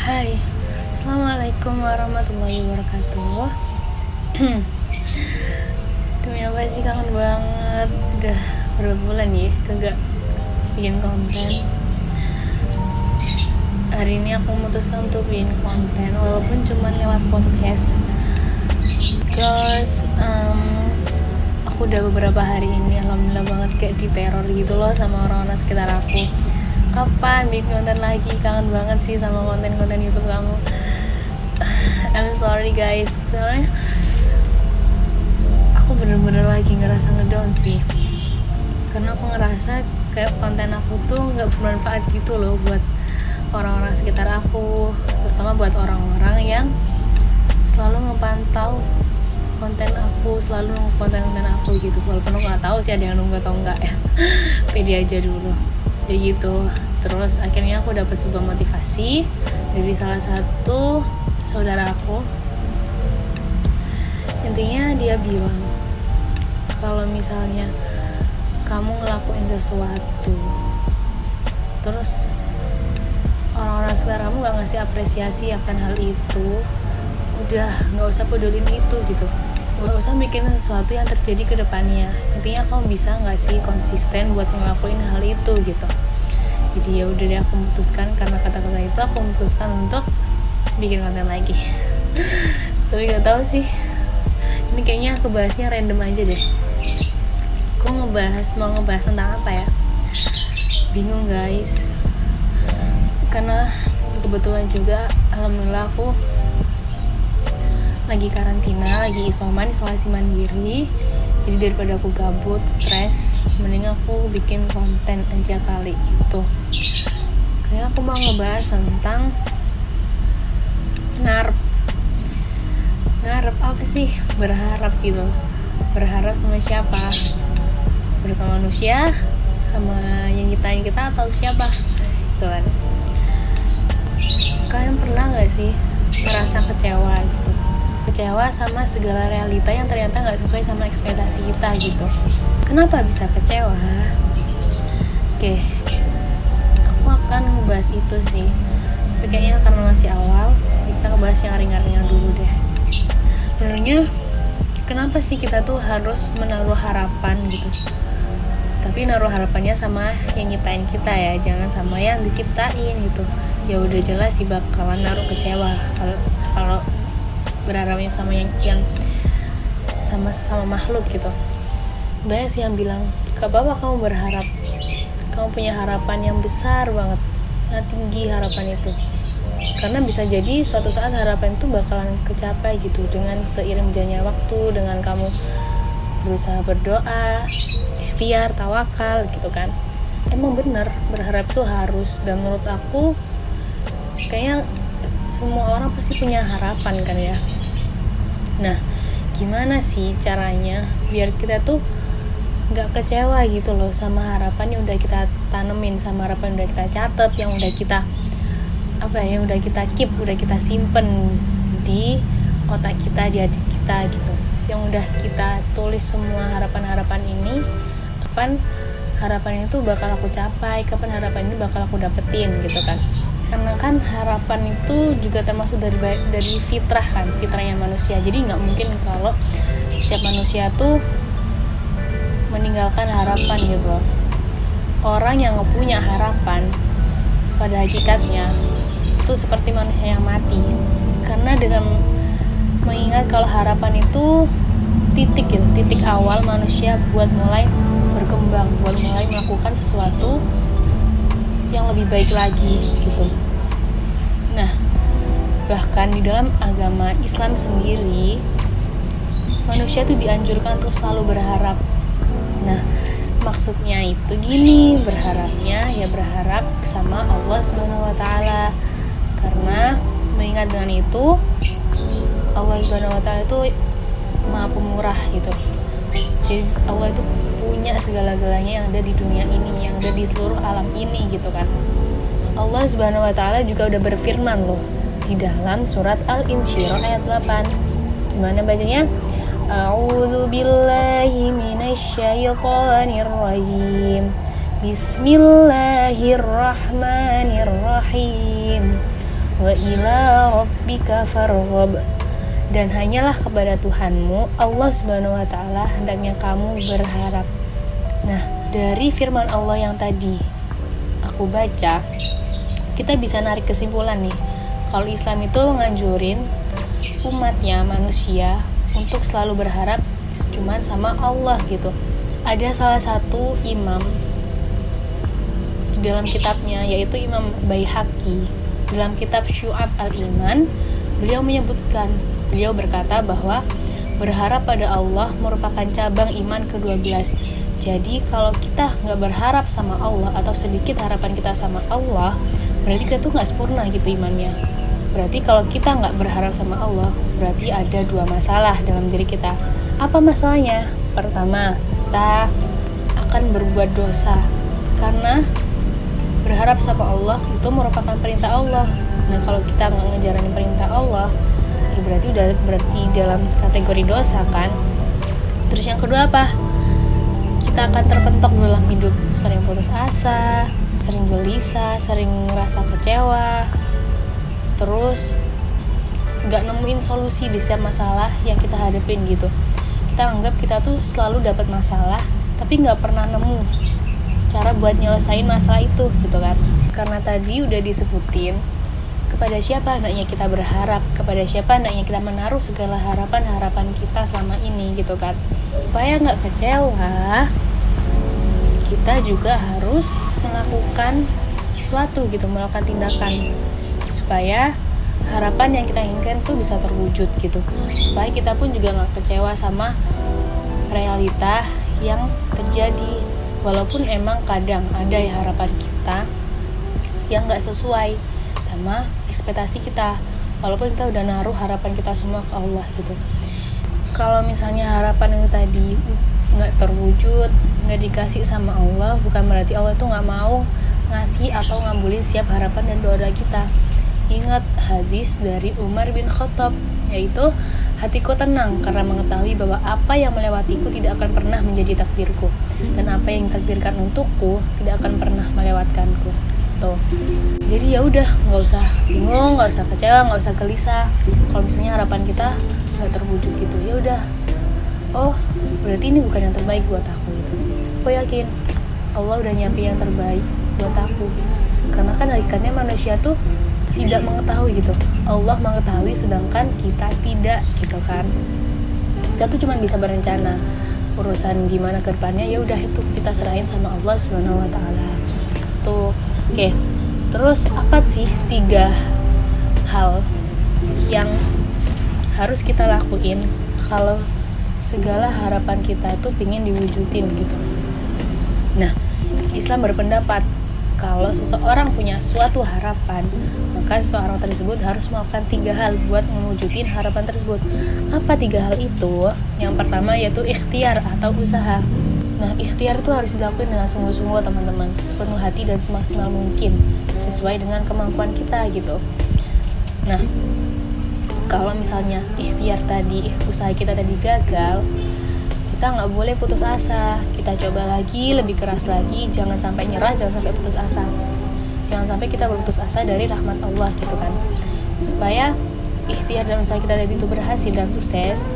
Hai, Assalamualaikum warahmatullahi wabarakatuh. Demi apa sih, kangen banget. Udah berapa bulan ya kagak bikin konten. Hari ini aku memutuskan untuk bikin konten, walaupun cuma lewat podcast. Terus aku udah beberapa hari ini alhamdulillah banget kayak diteror gitu loh sama orang-orang sekitar aku. Kapan bikin konten lagi? Kangen banget sih sama konten-konten YouTube kamu. I'm sorry guys, soalnya aku bener-bener lagi ngerasa ngedown sih, karena aku ngerasa kayak konten aku tuh nggak bermanfaat gitu loh buat orang-orang sekitar aku, terutama buat orang-orang yang selalu ngepantau konten aku, selalu nunggu konten-konten aku gitu. Walaupun aku nggak tahu sih ada yang nunggu atau enggak ya. Pede aja dulu kayak gitu. Terus akhirnya aku dapat sebuah motivasi dari salah satu saudara aku. Intinya dia bilang kalau misalnya kamu ngelakuin sesuatu terus orang-orang sekitar kamu gak ngasih apresiasi akan hal itu, udah gak usah pedulin itu gitu, gak usah mikirin sesuatu yang terjadi ke depannya. Intinya kamu bisa gak sih konsisten buat ngelakuin hal itu gitu. Jadi ya udah deh, aku memutuskan, karena kata-kata itu aku memutuskan untuk bikin konten lagi. Tapi gak tahu sih, ini kayaknya aku bahasnya random aja deh. Aku mau ngebahas tentang apa ya, bingung guys. Karena kebetulan juga alhamdulillah aku lagi karantina, lagi isolasi mandiri. Jadi daripada aku gabut, stres, mending aku bikin konten aja kali gitu. Kayak aku mau ngebahas tentang ngarep apa sih? Berharap gitu. Berharap sama siapa? Bersama manusia, sama yang kita atau siapa? Gitu kan. Kalian pernah gak sih merasa kecewa gitu? Kecewa sama segala realita yang ternyata gak sesuai sama ekspektasi kita gitu. Kenapa bisa kecewa? Oke, aku akan ngebahas itu sih. Tapi kayaknya karena masih awal, kita ngebahas yang ringan-ringan dulu deh. Sebenarnya kenapa sih kita tuh harus menaruh harapan gitu? Tapi naruh harapannya sama yang nyiptain kita ya, jangan sama yang diciptain gitu. Ya udah jelas sih bakalan naruh kecewa kalau berharapnya sama yang sama makhluk gitu. Banyak sih yang bilang, gak apa-apa kamu berharap, kamu punya harapan yang besar banget, yang tinggi harapan itu, karena bisa jadi suatu saat harapan itu bakalan kecapai gitu dengan seiring berjalannya waktu, dengan kamu berusaha berdoa, ikhtiar, tawakal gitu kan. Emang bener berharap itu harus, dan menurut aku kayaknya semua orang pasti punya harapan kan ya. Nah, gimana sih caranya biar kita tuh gak kecewa gitu loh sama harapan yang udah kita tanemin, sama harapan yang udah kita catat, yang udah kita yang udah kita keep, udah kita simpen di otak kita, di hati kita gitu, yang udah kita tulis semua harapan-harapan ini. Kapan harapan itu bakal aku capai, kapan harapan ini bakal aku dapetin gitu kan. Karena kan harapan itu juga termasuk dari fitrah kan, fitrahnya manusia. Jadi nggak mungkin kalau setiap manusia tuh meninggalkan harapan gitu loh. Orang yang nggak punya harapan pada hakikatnya itu seperti manusia yang mati. Karena dengan mengingat kalau harapan itu titik awal manusia buat mulai berkembang, buat mulai melakukan sesuatu yang lebih baik lagi gitu. Nah, bahkan di dalam agama Islam sendiri, manusia itu dianjurkan untuk selalu berharap. Nah, maksudnya itu gini, berharapnya ya berharap sama Allah Subhanahu wa taala. Karena mengingat dengan itu, Allah Subhanahu wa taala itu Maha Pemurah gitu. Jadi Allah itu punya segala-galanya yang ada di dunia ini, yang ada di seluruh alam ini gitu kan. Allah Subhanahu wa taala juga udah berfirman loh di dalam surat Al-Insyirah ayat 8. Gimana bacanya? A'udzu billahi minasyaitonir rajim. Bismillahirrahmanirrahim. wa ila rabbika farghab, dan hanyalah kepada Tuhanmu Allah Subhanahu wa taala hendaknya kamu berharap. Nah, dari firman Allah yang tadi aku baca, kita bisa narik kesimpulan nih, kalau Islam itu nganjurin umatnya, manusia, untuk selalu berharap cuma sama Allah gitu. Ada salah satu imam di dalam kitabnya, yaitu Imam Baihaqi, dalam kitab Syu'ab al-Iman, beliau berkata bahwa berharap pada Allah merupakan cabang iman ke-12. Jadi kalau kita nggak berharap sama Allah, atau sedikit harapan kita sama Allah, berarti kita tuh nggak sempurna gitu imannya. Berarti kalau kita nggak berharap sama Allah, berarti ada 2 masalah dalam diri kita. Apa masalahnya? Pertama, kita akan berbuat dosa, karena berharap sama Allah itu merupakan perintah Allah. Nah, kalau kita nggak ngejalanin perintah Allah, ya berarti dalam kategori dosa kan. Terus yang kedua apa? Kita akan terpentok dalam hidup, sering putus asa, sering gelisah, sering ngerasa kecewa, terus nggak nemuin solusi di setiap masalah yang kita hadapin gitu. Kita anggap kita tuh selalu dapat masalah, tapi nggak pernah nemu cara buat nyelesain masalah itu gitu kan. Karena tadi udah disebutin, kepada siapa hendaknya kita berharap, kepada siapa hendaknya kita menaruh segala harapan-harapan kita selama ini gitu kan. Supaya nggak kecewa, kita juga harus melakukan sesuatu gitu, melakukan tindakan supaya harapan yang kita inginkan tuh bisa terwujud gitu, supaya kita pun juga nggak kecewa sama realita yang terjadi. Walaupun emang kadang ada ya harapan kita yang nggak sesuai sama ekspektasi kita, walaupun kita udah naruh harapan kita semua ke Allah gitu. Kalau misalnya harapan itu tadi nggak terwujud, nggak dikasih sama Allah, bukan berarti Allah itu nggak mau ngasih atau ngabulin setiap harapan dan doa kita. Ingat hadis dari Umar bin Khattab, yaitu hatiku tenang karena mengetahui bahwa apa yang melewatiku tidak akan pernah menjadi takdirku, dan apa yang ditakdirkan untukku tidak akan pernah melewatkanku. Tuh. Jadi ya udah, nggak usah bingung, nggak usah kecewa, nggak usah gelisah. Kalau misalnya harapan kita nggak terwujud gitu, ya udah. Oh, berarti ini bukan yang terbaik buat aku gitu. Aku yakin Allah udah nyiapin yang terbaik buat aku. Karena kan hakikatnya manusia tuh tidak mengetahui gitu. Allah mengetahui sedangkan kita tidak gitu kan. Kita tuh cuma bisa berencana. Urusan gimana ke depannya ya udah itu kita serahin sama Allah Subhanahu wa taala. Tuh. Oke. Terus apa sih 3 hal yang harus kita lakuin kalau segala harapan kita tuh pengen diwujudin gitu. Nah, Islam berpendapat kalau seseorang punya suatu harapan, maka seseorang tersebut harus melakukan 3 hal buat mewujudin harapan tersebut. Apa 3 hal itu? Yang pertama yaitu ikhtiar atau usaha. Nah, ikhtiar itu harus dilakukan dengan sungguh-sungguh teman-teman, sepenuh hati dan semaksimal mungkin, sesuai dengan kemampuan kita gitu. Nah, kalau misalnya ikhtiar tadi, usaha kita tadi gagal, kita nggak boleh putus asa. Kita coba lagi, lebih keras lagi, jangan sampai nyerah, jangan sampai putus asa. Jangan sampai kita berputus asa dari rahmat Allah gitu kan. Supaya ikhtiar dan usaha kita tadi itu berhasil dan sukses,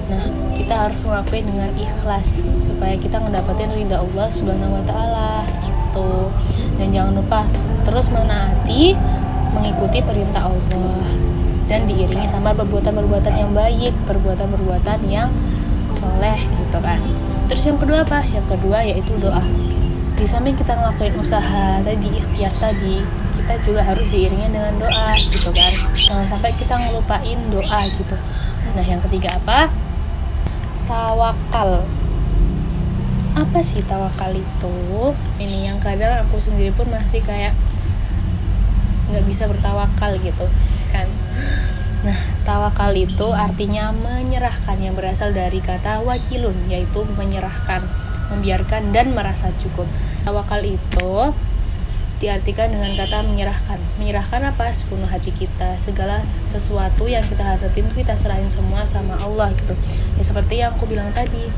nah kita harus ngelakuin dengan ikhlas supaya kita mendapatkan ridha Allah Subhanahu wa taala gitu. Dan jangan lupa terus menaati, mengikuti perintah Allah, dan diiringi sama perbuatan-perbuatan yang baik, perbuatan-perbuatan yang soleh gitu kan. Terus yang kedua apa? Yang kedua yaitu doa. Di samping kita ngelakuin usaha tadi, ikhtiar tadi, kita juga harus diiringi dengan doa gitu kan. Jangan sampai kita ngelupain doa gitu. Nah, yang ketiga apa? Tawakal. Apa sih tawakal itu? Ini yang kadang aku sendiri pun masih kayak nggak bisa bertawakal gitu kan. Nah, tawakal itu artinya menyerahkan, yang berasal dari kata wakilun, yaitu menyerahkan, membiarkan dan merasa cukup. Tawakal itu diartikan dengan kata menyerahkan. Menyerahkan apa? Sepenuh hati kita, segala sesuatu yang kita hadapin itu kita serahin semua sama Allah gitu. Ya seperti yang aku bilang tadi,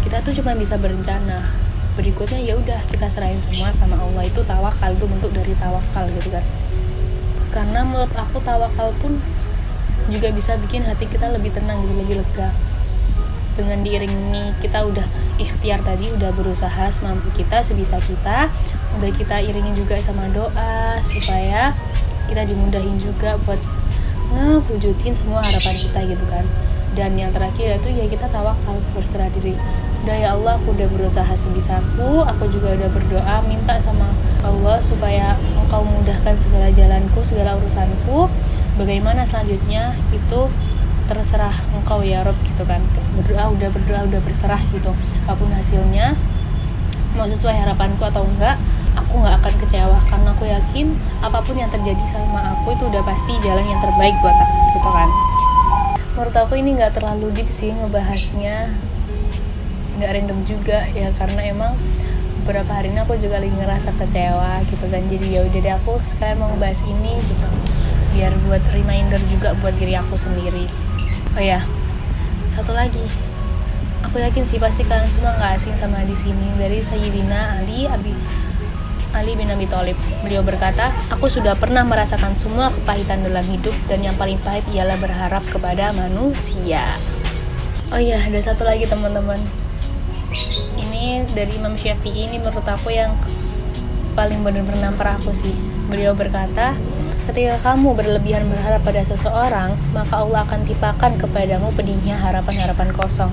kita tuh cuma bisa berencana, berikutnya ya udah kita serahin semua sama Allah. Itu tawakal, itu bentuk dari tawakal gitu kan. Karena menurut aku tawakal pun juga bisa bikin hati kita lebih tenang gitu, lebih lega. Dengan diiringi kita udah ikhtiar tadi, udah berusaha semampu kita, sebisa kita, udah kita iringi juga sama doa supaya kita dimudahin juga buat ngewujudin semua harapan kita gitu kan. Dan yang terakhir itu ya kita tawakal, berserah diri. Udah ya Allah, aku udah berusaha sebisaku, aku juga udah berdoa minta sama Allah supaya Engkau mudahkan segala jalanku, segala urusanku. Bagaimana selanjutnya itu terserah Engkau ya Rob gitu kan. Berdoa udah berserah gitu. Apapun hasilnya, mau sesuai harapanku atau enggak, aku nggak akan kecewa karena aku yakin apapun yang terjadi sama aku itu udah pasti jalan yang terbaik buat aku gitu kan. Menurut aku ini nggak terlalu deep sih ngebahasnya, nggak random juga ya, karena emang beberapa hari ini aku juga lagi ngerasa kecewa gitu kan. Jadi ya udah deh, aku sekarang mau ngebahas ini gitu biar buat reminder juga buat diri aku sendiri. Oh ya, satu lagi, aku yakin sih pasti kalian semua nggak asing sama hadis ini dari Sayyidina Ali bin Abi Thalib. Beliau berkata, aku sudah pernah merasakan semua kepahitan dalam hidup dan yang paling pahit ialah berharap kepada manusia. Oh iya, ada satu lagi teman-teman. Ini dari Imam Syafi'i, ini menurut aku yang paling benar-benar nampar aku sih. Beliau berkata, ketika kamu berlebihan berharap pada seseorang, maka Allah akan timpakan kepadamu pedihnya harapan-harapan kosong.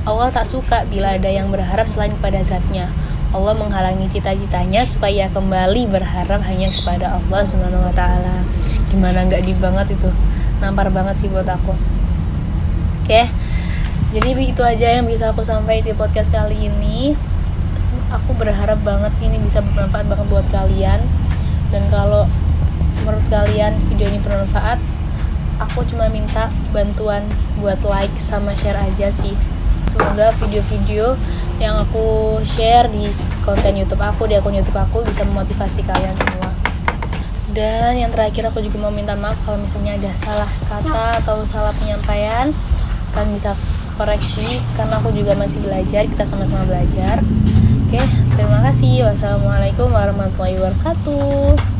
Allah tak suka bila ada yang berharap selain pada zatnya. Allah menghalangi cita-citanya supaya kembali berharap hanya kepada Allah Subhanahu wa Ta'ala. Gimana nggak di banget itu, nampar banget sih buat aku. Oke, jadi itu aja yang bisa aku sampaikan di podcast kali ini. Aku berharap banget ini bisa bermanfaat banget buat kalian. Dan kalau menurut kalian video ini bermanfaat, aku cuma minta bantuan buat like sama share aja sih. Semoga video-video yang aku share di konten YouTube aku, di akun YouTube aku, bisa memotivasi kalian semua. Dan yang terakhir, aku juga mau minta maaf kalau misalnya ada salah kata atau salah penyampaian. Kalian bisa koreksi, karena aku juga masih belajar, kita sama-sama belajar. Oke, terima kasih. Wassalamualaikum warahmatullahi wabarakatuh.